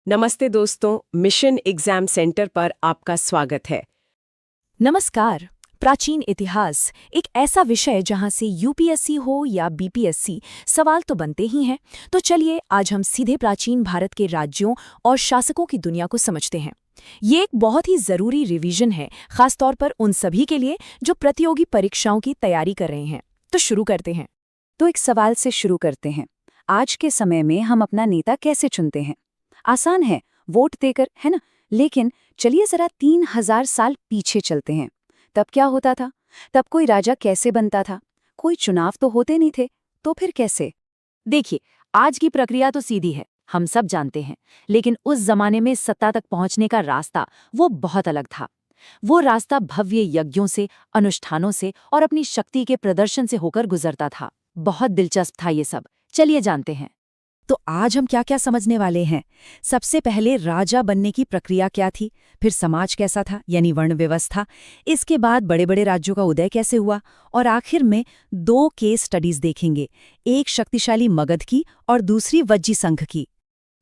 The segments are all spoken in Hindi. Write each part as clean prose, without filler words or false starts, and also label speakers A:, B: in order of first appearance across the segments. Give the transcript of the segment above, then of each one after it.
A: नमस्ते दोस्तों, मिशन एग्जाम सेंटर पर आपका स्वागत है।
B: नमस्कार। प्राचीन इतिहास एक ऐसा विषय जहां से यूपीएससी हो या बीपीएससी सवाल तो बनते ही हैं। तो चलिए आज हम सीधे प्राचीन भारत के राज्यों और शासकों की दुनिया को समझते हैं। ये एक बहुत ही जरूरी रिवीजन है, खासतौर पर उन सभी के लिए जो प्रतियोगी परीक्षाओं की तैयारी कर रहे हैं। तो शुरू करते हैं।
C: तो एक सवाल से शुरू करते हैं। आज के समय में हम अपना नेता कैसे चुनते हैं? आसान है, वोट देकर, है ना? लेकिन चलिए जरा 3000 साल पीछे चलते हैं। तब क्या होता था? तब कोई राजा कैसे बनता था? कोई चुनाव तो होते नहीं थे, तो फिर कैसे? देखिए, आज की प्रक्रिया तो सीधी है, हम सब जानते हैं। लेकिन उस जमाने में सत्ता तक पहुंचने का रास्ता वो बहुत अलग था। वो रास्ता भव्य यज्ञों से, अनुष्ठानों से और अपनी शक्ति के प्रदर्शन से होकर गुजरता था। बहुत दिलचस्प था ये सब। चलिए जानते हैं।
B: तो आज हम क्या क्या समझने वाले हैं। सबसे पहले राजा बनने की प्रक्रिया क्या थी, फिर समाज कैसा था यानी वर्ण व्यवस्था, इसके बाद बड़े बड़े राज्यों का उदय कैसे हुआ, और आखिर में 2 केस स्टडीज देखेंगे, एक शक्तिशाली मगध की और दूसरी वज्जी संघ की।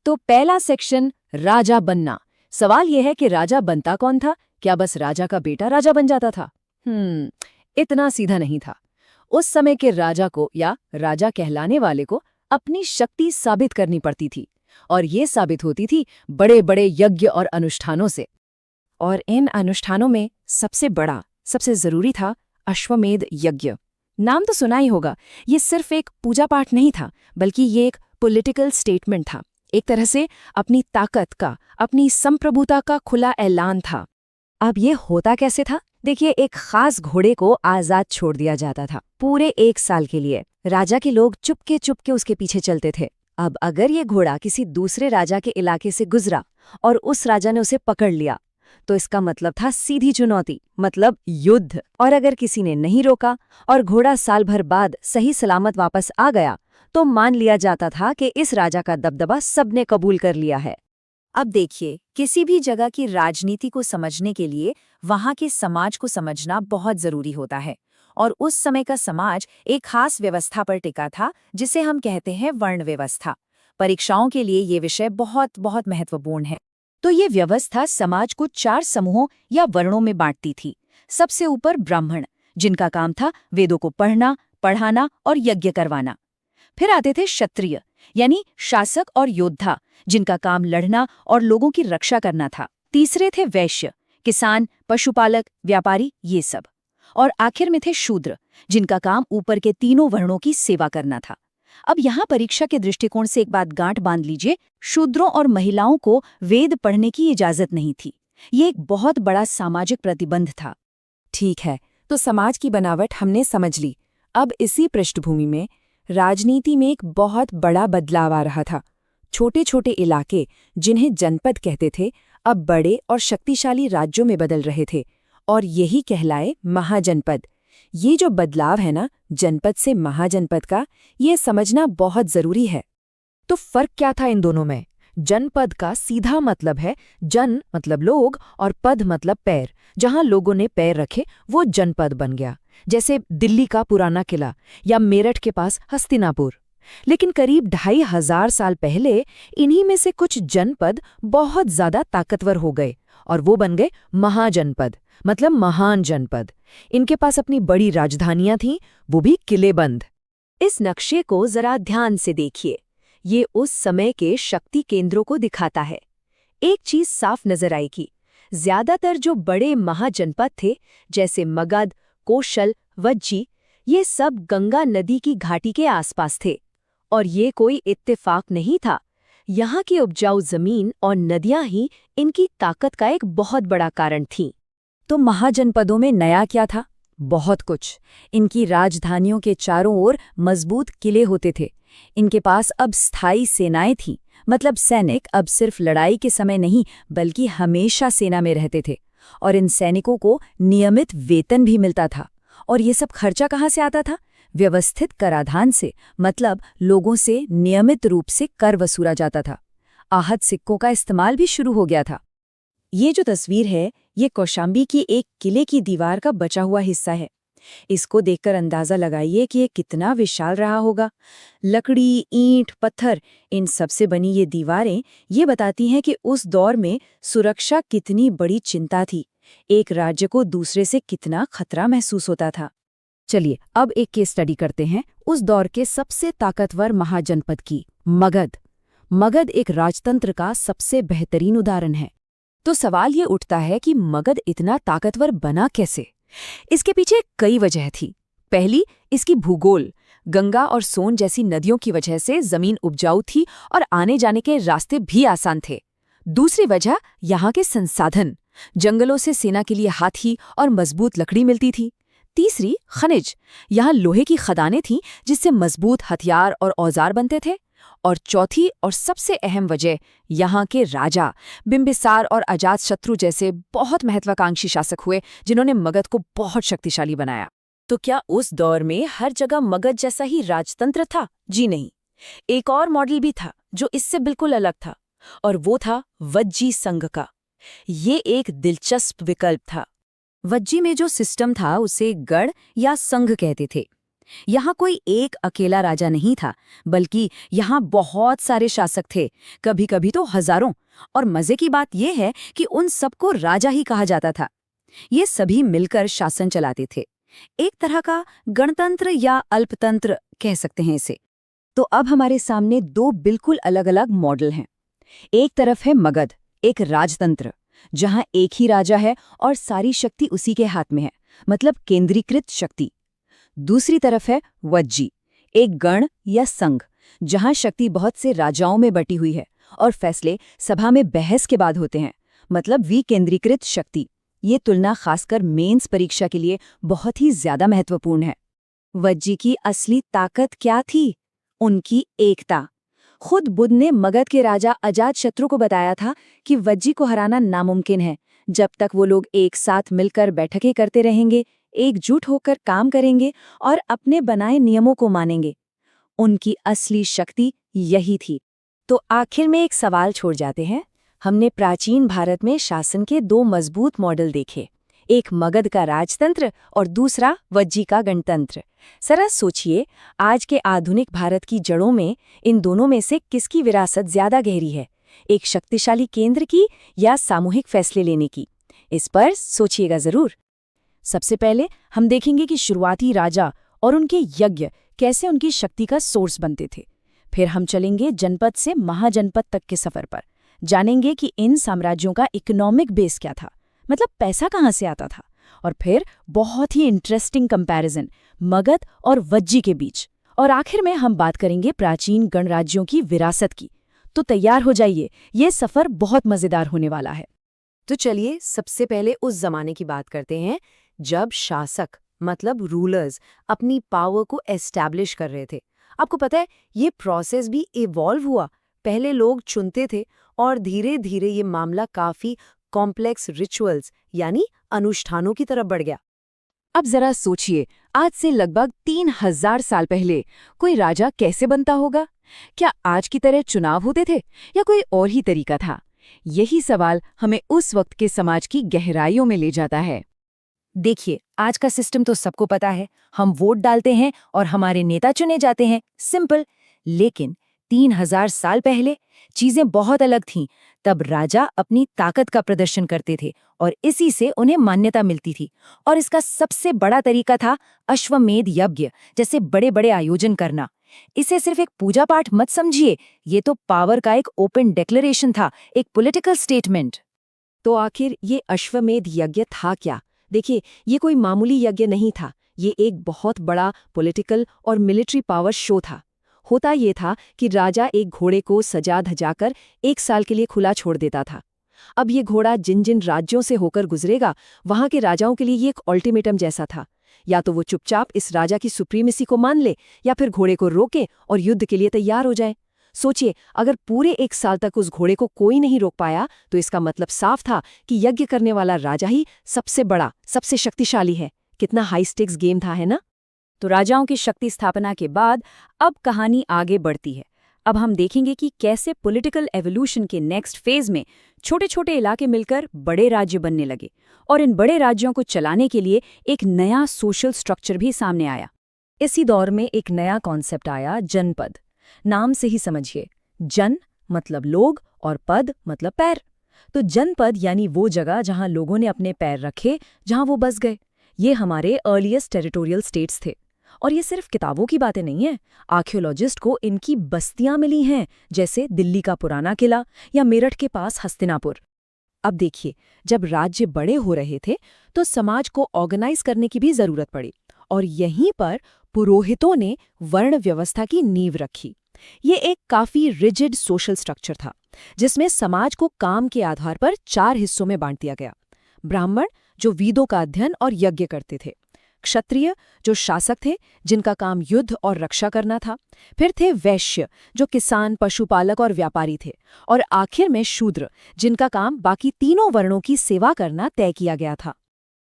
C: तो पहला सेक्शन, राजा बनना। सवाल यह है कि राजा बनता कौन था? क्या बस राजा का बेटा राजा बन जाता था? इतना सीधा नहीं था। उस समय के राजा को या राजा कहलाने वाले को अपनी शक्ति साबित करनी पड़ती थी, और ये साबित होती थी बड़े बड़े यज्ञ और अनुष्ठानों से।
B: और इन अनुष्ठानों में सबसे बड़ा, सबसे जरूरी था अश्वमेध यज्ञ। नाम तो सुना ही होगा। ये सिर्फ एक पूजा पाठ नहीं था, बल्कि ये एक पॉलिटिकल स्टेटमेंट था। एक तरह से अपनी ताकत का, अपनी संप्रभुता का खुला ऐलान था।
C: अब ये होता कैसे था? देखिए, एक खास घोड़े को आजाद छोड़ दिया जाता था पूरे 1 साल के लिए। राजा के लोग चुपके चुपके उसके पीछे चलते थे। अब अगर ये घोड़ा किसी दूसरे राजा के इलाके से गुजरा और उस राजा ने उसे पकड़ लिया, तो इसका मतलब था सीधी चुनौती, मतलब युद्ध। और अगर किसी ने नहीं रोका और घोड़ा साल भर बाद सही सलामत वापस आ गया, तो मान लिया जाता था कि इस राजा का दबदबा सबने कबूल कर लिया है। अब देखिए, किसी भी जगह की राजनीति को समझने के लिए वहां के समाज को समझना बहुत जरूरी होता है। और उस समय का समाज एक खास व्यवस्था पर टिका था, जिसे हम कहते हैं वर्ण व्यवस्था। परीक्षाओं के लिए ये विषय बहुत बहुत महत्वपूर्ण है। तो ये व्यवस्था समाज को 4 समूहों या वर्णों में बांटती थी। सबसे ऊपर ब्राह्मण, जिनका काम था वेदों को पढ़ना, पढ़ाना और यज्ञ करवाना। फिर आते थे क्षत्रिय, यानी शासक और योद्धा, जिनका काम लड़ना और लोगों की रक्षा करना था। तीसरे थे वैश्य, किसान, पशुपालक, व्यापारी, ये सब। और आखिर में थे शूद्र, जिनका काम ऊपर के तीनों वर्णों की सेवा करना था। अब यहाँ परीक्षा के दृष्टिकोण से एक बात गांठ बांध लीजिए, शूद्रों और महिलाओं को वेद पढ़ने की इजाजत नहीं थी। ये एक बहुत बड़ा सामाजिक प्रतिबंध था।
B: ठीक है, तो समाज की बनावट हमने समझ ली। अब इसी पृष्ठभूमि में राजनीति में एक बहुत बड़ा बदलाव आ रहा था। छोटे छोटे इलाके, जिन्हें जनपद कहते थे, अब बड़े और शक्तिशाली राज्यों में बदल रहे थे, और यही कहलाए महाजनपद। ये जो बदलाव है ना, जनपद से महाजनपद का, ये समझना बहुत जरूरी है। तो फर्क क्या था इन दोनों में? जनपद का सीधा मतलब है जन मतलब लोग और पद मतलब पैर। जहां लोगों ने पैर रखे वो जनपद बन गया, जैसे दिल्ली का पुराना किला या मेरठ के पास हस्तिनापुर। लेकिन करीब 2500 साल पहले इन्हीं में से कुछ जनपद बहुत ज्यादा ताकतवर हो गए और वो बन गए महाजनपद, मतलब महान जनपद। इनके पास अपनी बड़ी राजधानियां थीं, वो भी किलेबंद।
C: इस नक्शे को जरा ध्यान से देखिए। ये उस समय के शक्ति केंद्रों को दिखाता है। एक चीज साफ नजर आएगी, ज्यादातर जो बड़े महाजनपद थे, जैसे मगध, कोशल, वज्जी, ये सब गंगा नदी की घाटी के आसपास थे। और ये कोई इत्तेफाक नहीं था। यहाँ की उपजाऊ जमीन और नदियां ही इनकी ताकत का एक बहुत बड़ा कारण थीं। तो महाजनपदों में नया क्या था? बहुत कुछ। इनकी राजधानियों के चारों ओर मजबूत किले होते थे। इनके पास अब स्थायी सेनाएं थीं, मतलब सैनिक अब सिर्फ लड़ाई के समय नहीं बल्कि हमेशा सेना में रहते थे। और इन सैनिकों को नियमित वेतन भी मिलता था। और ये सब खर्चा कहाँ से आता था? व्यवस्थित कराधान से, मतलब लोगों से नियमित रूप से कर वसूला जाता था। आहत सिक्कों का इस्तेमाल भी शुरू हो गया था। ये जो तस्वीर है, ये कौशाम्बी की एक किले की दीवार का बचा हुआ हिस्सा है।
B: इसको देखकर अंदाजा लगाइए कि ये कितना विशाल रहा होगा। लकड़ी, ईंट, पत्थर, इन सब से बनी ये दीवारें ये बताती हैं कि उस दौर में सुरक्षा कितनी बड़ी चिंता थी। एक राज्य को दूसरे से कितना खतरा महसूस होता था।
C: चलिए अब एक केस स्टडी करते हैं उस दौर के सबसे ताकतवर महाजनपद की, मगध। मगध एक राजतंत्र का सबसे बेहतरीन उदाहरण है। तो सवाल ये उठता है कि मगध इतना ताकतवर बना कैसे? इसके पीछे कई वजह थी। पहली, इसकी भूगोल। गंगा और सोन जैसी नदियों की वजह से जमीन उपजाऊ थी और आने जाने के रास्ते भी आसान थे। दूसरी वजह, यहाँ के संसाधन। जंगलों से सेना के लिए हाथी और मजबूत लकड़ी मिलती थी। तीसरी, खनिज। यहाँ लोहे की खदानें थीं जिससे मजबूत हथियार और औजार बनते थे। और चौथी और सबसे अहम वजह, यहाँ के राजा बिंबिसार और अजातशत्रु जैसे बहुत महत्वाकांक्षी शासक हुए जिन्होंने मगध को बहुत शक्तिशाली बनाया।
B: तो क्या उस दौर में हर जगह मगध जैसा ही राजतंत्र था? जी नहीं। एक और मॉडल भी था जो इससे बिल्कुल अलग था, और वो था वज्जी संघ का। ये एक दिलचस्प विकल्प था।
C: वज्जी में जो सिस्टम था उसे गढ़ या संघ कहते थे। यहाँ कोई एक अकेला राजा नहीं था, बल्कि यहाँ बहुत सारे शासक थे, कभी कभी तो हजारों। और मजे की बात यह है कि उन सबको राजा ही कहा जाता था। ये सभी मिलकर शासन चलाते थे, एक तरह का गणतंत्र या अल्पतंत्र कह सकते हैं इसे। तो अब हमारे सामने दो बिल्कुल अलग अलग मॉडल हैं। एक तरफ है मगध, एक राजतंत्र जहां एक ही राजा है और सारी शक्ति उसी के हाथ में है, मतलब केंद्रीकृत शक्ति। दूसरी तरफ है वज्जी, एक गण या संघ जहां शक्ति बहुत से राजाओं में बटी हुई है और फैसले सभा में बहस के बाद होते हैं, मतलब विकेंद्रीकृत शक्ति। ये तुलना खासकर मेंस परीक्षा के लिए बहुत ही ज्यादा महत्वपूर्ण है। वज्जी की असली ताकत क्या थी? उनकी एकता। खुद बुद्ध ने मगध के राजा अजातशत्रु को बताया था कि वज्जी को हराना नामुमकिन है जब तक वो लोग एक साथ मिलकर बैठकें करते रहेंगे, एकजुट होकर काम करेंगे और अपने बनाए नियमों को मानेंगे। उनकी असली शक्ति यही थी। तो आखिर में एक सवाल छोड़ जाते हैं। हमने प्राचीन भारत में शासन के दो मजबूत मॉडल देखे, एक मगध का राजतंत्र और दूसरा वज्जी का गणतंत्र। जरा सोचिए, आज के आधुनिक भारत की जड़ों में इन दोनों में से किसकी विरासत ज्यादा गहरी है, एक शक्तिशाली केंद्र की या सामूहिक फैसले लेने की? इस पर सोचिएगा जरूर। सबसे पहले हम देखेंगे कि शुरुआती राजा और उनके यज्ञ कैसे उनकी शक्ति का सोर्स बनते थे। फिर हम चलेंगे जनपद से महाजनपद तक के सफर पर, जानेंगे कि इन साम्राज्यों का इकोनॉमिक बेस क्या था, मतलब पैसा कहाँ से आता था। और फिर बहुत ही इंटरेस्टिंग कंपैरिजन मगध और वज्जी के बीच। और आखिर में हम बात करेंगे प्राचीन गणराज्यों की विरासत की। तो तैयार हो जाइए, ये सफर बहुत मजेदार होने वाला है।
B: तो चलिए सबसे पहले उस जमाने की बात करते हैं जब शासक मतलब रूलर्स अपनी पावर को एस्टैब्लिश कर रहे थे। आपको पता है ये प्रोसेस भी इवॉल्व हुआ। पहले लोग चुनते थे और धीरे धीरे ये मामला काफी कॉम्प्लेक्स रिचुअल्स यानी अनुष्ठानों की तरफ बढ़ गया।
C: अब जरा सोचिए, आज से लगभग 3000 साल पहले कोई राजा कैसे बनता होगा? क्या आज की तरह चुनाव होते थे या कोई और ही तरीका था? यही सवाल हमें उस वक्त के समाज की गहराइयों में ले जाता है।
B: देखिए, आज का सिस्टम तो सबको पता है, हम वोट डालते हैं और हमारे नेता चुने जाते हैं, सिंपल। लेकिन 3000 साल पहले चीजें बहुत अलग थीं। तब राजा अपनी ताकत का प्रदर्शन करते थे और इसी से उन्हें मान्यता मिलती थी। और इसका सबसे बड़ा तरीका था अश्वमेध यज्ञ जैसे बड़े बड़े आयोजन करना। इसे सिर्फ एक पूजा पाठ मत समझिए, ये तो पावर का एक ओपन डिक्लेरेशन था, एक पॉलिटिकल स्टेटमेंट।
C: तो आखिर ये अश्वमेध यज्ञ था क्या? देखिए, ये कोई मामूली यज्ञ नहीं था, ये एक बहुत बड़ा पॉलिटिकल और मिलिट्री पावर शो था। होता ये था कि राजा एक घोड़े को सजा धजाकर 1 साल के लिए खुला छोड़ देता था। अब ये घोड़ा जिन जिन राज्यों से होकर गुजरेगा, वहां के राजाओं के लिए ये एक अल्टीमेटम जैसा था। या तो वो चुपचाप इस राजा की सुप्रीमेसी को मान ले या फिर घोड़े को रोके और युद्ध के लिए तैयार हो जाए। सोचिए, अगर पूरे 1 साल तक उस घोड़े को कोई नहीं रोक पाया तो इसका मतलब साफ था कि यज्ञ करने वाला राजा ही सबसे बड़ा, सबसे शक्तिशाली है। कितना हाई स्टेक्स गेम था, है ना?
B: तो राजाओं की शक्ति स्थापना के बाद अब कहानी आगे बढ़ती है।
C: अब हम देखेंगे कि कैसे पॉलिटिकल एवोल्यूशन के नेक्स्ट फेज में छोटे छोटे इलाके मिलकर बड़े राज्य बनने लगे और इन बड़े राज्यों को चलाने के लिए एक नया सोशल स्ट्रक्चर भी सामने आया। इसी दौर में एक नया कॉन्सेप्ट आया, जनपद। नाम से ही समझिए, जन मतलब लोग और पद मतलब पैर। तो जनपद यानी वो जगह जहां लोगों ने अपने पैर रखे, जहां वो बस गए। ये हमारे अर्लीस्ट टेरिटोरियल स्टेट्स थे। और ये सिर्फ किताबों की बातें नहीं हैं। आर्कियोलॉजिस्ट को इनकी बस्तियां मिली हैं, जैसे दिल्ली का पुराना किला या मेरठ के पास हस्तिनापुर। अब देखिए, जब राज्य बड़े हो रहे थे तो समाज को ऑर्गेनाइज करने की भी जरूरत पड़ी और यहीं पर पुरोहितों ने वर्ण व्यवस्था की नींव रखी। ये एक काफी रिजिड सोशल स्ट्रक्चर था जिसमें समाज को काम के आधार पर 4 हिस्सों में बांट दिया गया। ब्राह्मण, जो वेदों का अध्ययन और यज्ञ करते थे। क्षत्रिय, जो शासक थे, जिनका काम युद्ध और रक्षा करना था। फिर थे वैश्य, जो किसान, पशुपालक और व्यापारी थे। और आखिर में शूद्र, जिनका काम बाकी तीनों वर्णों की सेवा करना तय किया गया था।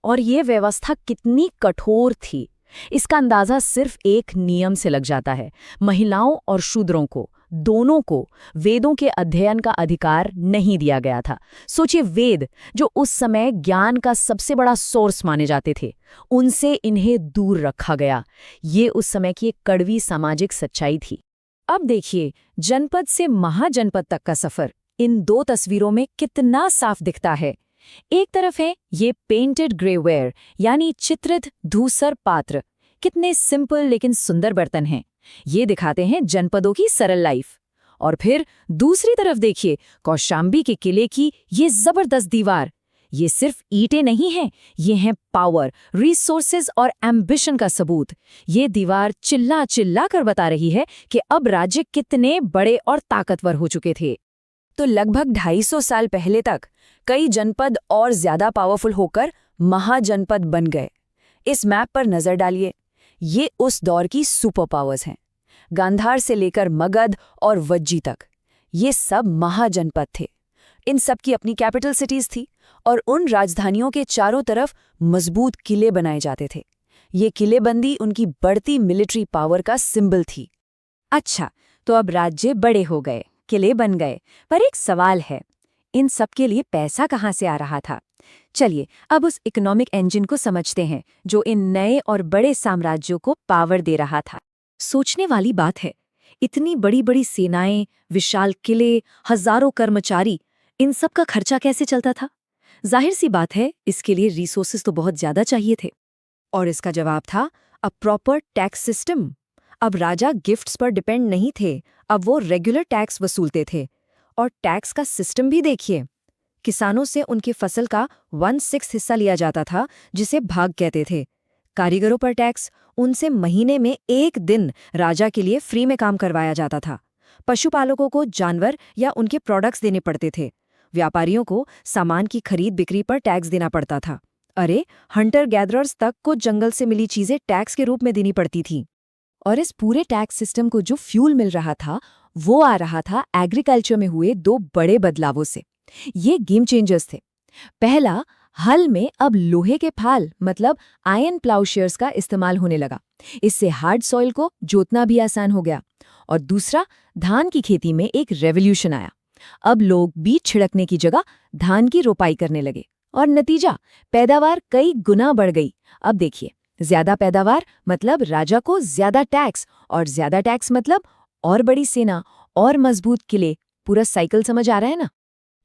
C: और ये व्यवस्था कितनी कठोर थी, इसका अंदाजा सिर्फ एक नियम से लग जाता है। महिलाओं और शूद्रों को, दोनों को, वेदों के अध्ययन का अधिकार नहीं दिया गया था। सोचिए, वेद जो उस समय ज्ञान का सबसे बड़ा सोर्स माने जाते थे, उनसे इन्हें दूर रखा गया। ये उस समय की एक कड़वी सामाजिक सच्चाई थी। अब देखिए, जनपद से महाजनपद तक का सफर इन 2 तस्वीरों में कितना साफ दिखता है। एक तरफ है ये पेंटेड ग्रेवेयर यानी चित्रित धूसर पात्र, कितने सिंपल लेकिन सुंदर बर्तन हैं। ये दिखाते हैं जनपदों की सरल लाइफ। और फिर दूसरी तरफ देखिए, कौशाम्बी के किले की ये जबरदस्त दीवार। ये सिर्फ ईंटें नहीं हैं, ये हैं पावर, रिसोर्सेज और एम्बिशन का सबूत। ये दीवार चिल्ला चिल्ला कर बता रही है कि अब राज्य कितने बड़े और ताकतवर हो चुके थे। तो लगभग 250 साल पहले तक कई जनपद और ज्यादा पावरफुल होकर महाजनपद बन गए। इस मैप पर नजर डालिए, ये उस दौर की सुपर पावर्स हैं। गांधार से लेकर मगध और वज्जी तक, ये सब महाजनपद थे। इन सब की अपनी कैपिटल सिटीज थी और उन राजधानियों के चारों तरफ मजबूत किले बनाए जाते थे। ये किलेबंदी उनकी बढ़ती मिलिट्री पावर का सिंबल थी। अच्छा, तो अब राज्य बड़े हो गए, किले बन गए, पर एक सवाल है, इन सब के लिए पैसा कहाँ से आ रहा था? चलिए अब उस इकोनॉमिक इंजन को समझते हैं जो इन नए और बड़े साम्राज्यों को पावर दे रहा था। सोचने वाली बात है, इतनी बड़ी बड़ी सेनाएं, विशाल किले, हजारों कर्मचारी, इन सब का खर्चा कैसे चलता था? जाहिर सी बात है, इसके लिए रिसोर्सेज तो बहुत ज्यादा चाहिए थे। और इसका जवाब था अ प्रॉपर टैक्स सिस्टम। अब राजा गिफ्ट्स पर डिपेंड नहीं थे, अब वो रेगुलर टैक्स वसूलते थे। और टैक्स का सिस्टम भी देखिए, किसानों से उनकी फसल का 1/6 हिस्सा लिया जाता था, जिसे भाग कहते थे। कारीगरों पर टैक्स, उनसे महीने में 1 दिन राजा के लिए फ्री में काम करवाया जाता था। पशुपालकों को जानवर या उनके प्रोडक्ट्स देने पड़ते थे। व्यापारियों को सामान की खरीद बिक्री पर टैक्स देना पड़ता था। अरे, हंटर गैदरर्स तक को जंगल से मिली चीजें टैक्स के रूप में देनी पड़ती थी। और इस पूरे टैक्स सिस्टम को जो फ्यूल मिल रहा था, वो आ रहा था एग्रीकल्चर में हुए 2 बड़े बदलावों से। ये गेम चेंजर्स थे। पहला, हल में अब लोहे के फाल मतलब आयरन प्लाउशेयर्स का इस्तेमाल होने लगा। इससे हार्ड सॉइल को जोतना भी आसान हो गया। और दूसरा, धान की खेती में एक रेवोल्यूशन आया। अब लोग बीज छिड़कने की जगह धान की रोपाई करने लगे और नतीजा, पैदावार कई गुना बढ़ गई। अब देखिए, ज्यादा पैदावार मतलब राजा को ज्यादा टैक्स, और ज्यादा टैक्स मतलब और बड़ी सेना और मजबूत किले। पूरा साइकिल समझ आ रहा है ना?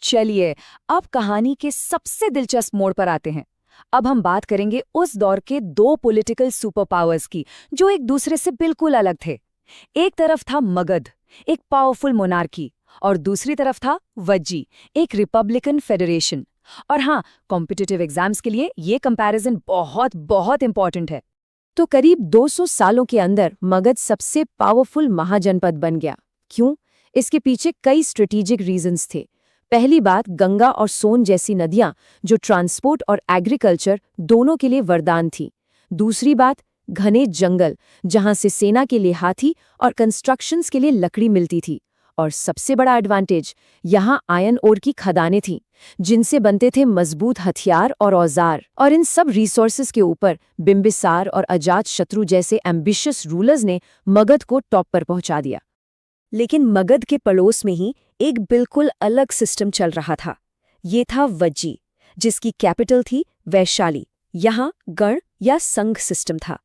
C: चलिए अब कहानी के सबसे दिलचस्प मोड़ पर आते हैं। अब हम बात करेंगे उस दौर के 2 पॉलिटिकल सुपर पावर्स की जो एक दूसरे से बिल्कुल अलग थे। एक तरफ था मगध, एक पावरफुल मोनार्की, और दूसरी तरफ था वज्जी, एक रिपब्लिकन फेडरेशन। और हाँ, कॉम्पिटिटिव एग्जाम्स के लिए ये कंपैरिजन बहुत बहुत इंपॉर्टेंट है। तो करीब 200 सालों के अंदर मगध सबसे पावरफुल महाजनपद बन गया। क्यों? इसके पीछे कई स्ट्रेटेजिक रीजंस थे। पहली बात, गंगा और सोन जैसी नदियां जो ट्रांसपोर्ट और एग्रीकल्चर दोनों के लिए वरदान थी। दूसरी बात, घने जंगल जहां से सेना के लिए हाथी और कंस्ट्रक्शंस के लिए लकड़ी मिलती थी। और सबसे बड़ा एडवांटेज, यहाँ आयरन ओर की खदानें थीं जिनसे बनते थे मजबूत हथियार और औजार। और इन सब रिसोर्सेज के ऊपर बिंबिसार और अजातशत्रु जैसे एम्बिशियस रूलर्स ने मगध को टॉप पर पहुंचा दिया। लेकिन मगध के पड़ोस में ही एक बिल्कुल अलग सिस्टम चल रहा था। ये था वज्जी, जिसकी कैपिटल थी वैशाली। यहाँ गण या संघ सिस्टम था।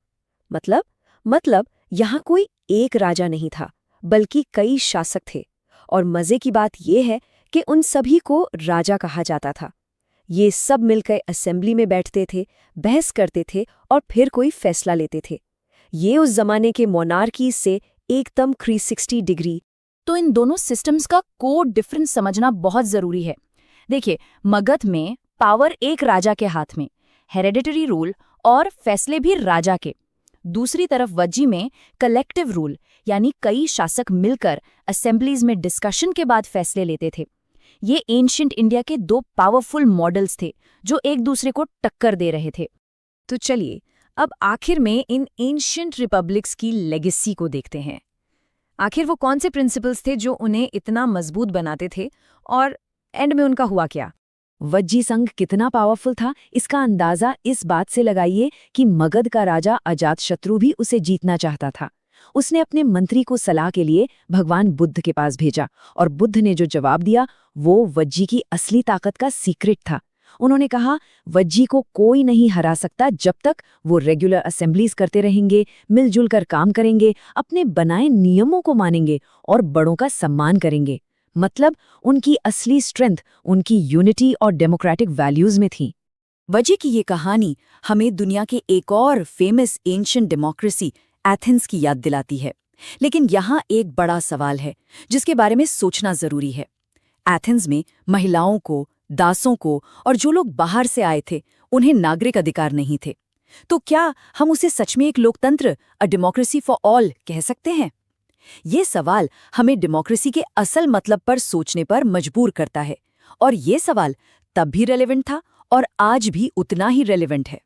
C: मतलब यहाँ कोई एक राजा नहीं था, बल्कि कई शासक थे। और मजे की बात यह है कि उन सभी को राजा कहा जाता था। ये सब मिलकर असेंबली में बैठते थे, बहस करते थे और फिर कोई फैसला लेते थे। ये उस जमाने के मोनार्की से एकदम 360 डिग्री।
D: तो इन दोनों सिस्टम्स का कोड डिफरेंस समझना बहुत जरूरी है। देखिए, मगध में पावर एक राजा के हाथ में, हेरेडिटरी रूल और फैसले भी राजा के। दूसरी तरफ वज्जी में कलेक्टिव रूल, यानी कई शासक मिलकर असेंबलीज में डिस्कशन के बाद फैसले लेते थे। ये एंशिएंट इंडिया के दो पावरफुल मॉडल्स थे जो एक दूसरे को टक्कर दे रहे थे।
B: तो चलिए अब आखिर में इन एंशिएंट रिपब्लिक्स की लेगेसी को देखते हैं। आखिर वो कौन से प्रिंसिपल्स थे जो उन्हें इतना मजबूत बनाते थे, और एंड में उनका हुआ क्या?
C: वज्जी संघ कितना पावरफुल था, इसका अंदाजा इस बात से लगाइए कि मगध का राजा अजातशत्रु भी उसे जीतना चाहता था। उसने अपने मंत्री को सलाह के लिए भगवान बुद्ध के पास भेजा, और बुद्ध ने जो जवाब दिया वो वज्जी की असली ताकत का सीक्रेट था। उन्होंने कहा, वज्जी को कोई नहीं हरा सकता जब तक वो रेगुलर असेंबलीज करते रहेंगे, मिलजुल कर काम करेंगे, अपने बनाए नियमों को मानेंगे और बड़ों का सम्मान करेंगे। मतलब उनकी असली स्ट्रेंथ उनकी यूनिटी और डेमोक्रेटिक वैल्यूज में थी।
B: वज्जी की ये कहानी हमें दुनिया के एक और फेमस एंशिएंट डेमोक्रेसी एथेंस की याद दिलाती है। लेकिन यहाँ एक बड़ा सवाल है जिसके बारे में सोचना जरूरी है। एथेंस में महिलाओं को, दासों को और जो लोग बाहर से आए थे उन्हें नागरिक अधिकार नहीं थे। तो क्या हम उसे सच में एक लोकतंत्र, अ डेमोक्रेसी फॉर ऑल कह सकते हैं? ये सवाल हमें डेमोक्रेसी के असल मतलब पर सोचने पर मजबूर करता है, और ये सवाल तब भी रेलेवेंट था और आज भी उतना ही रेलेवेंट है।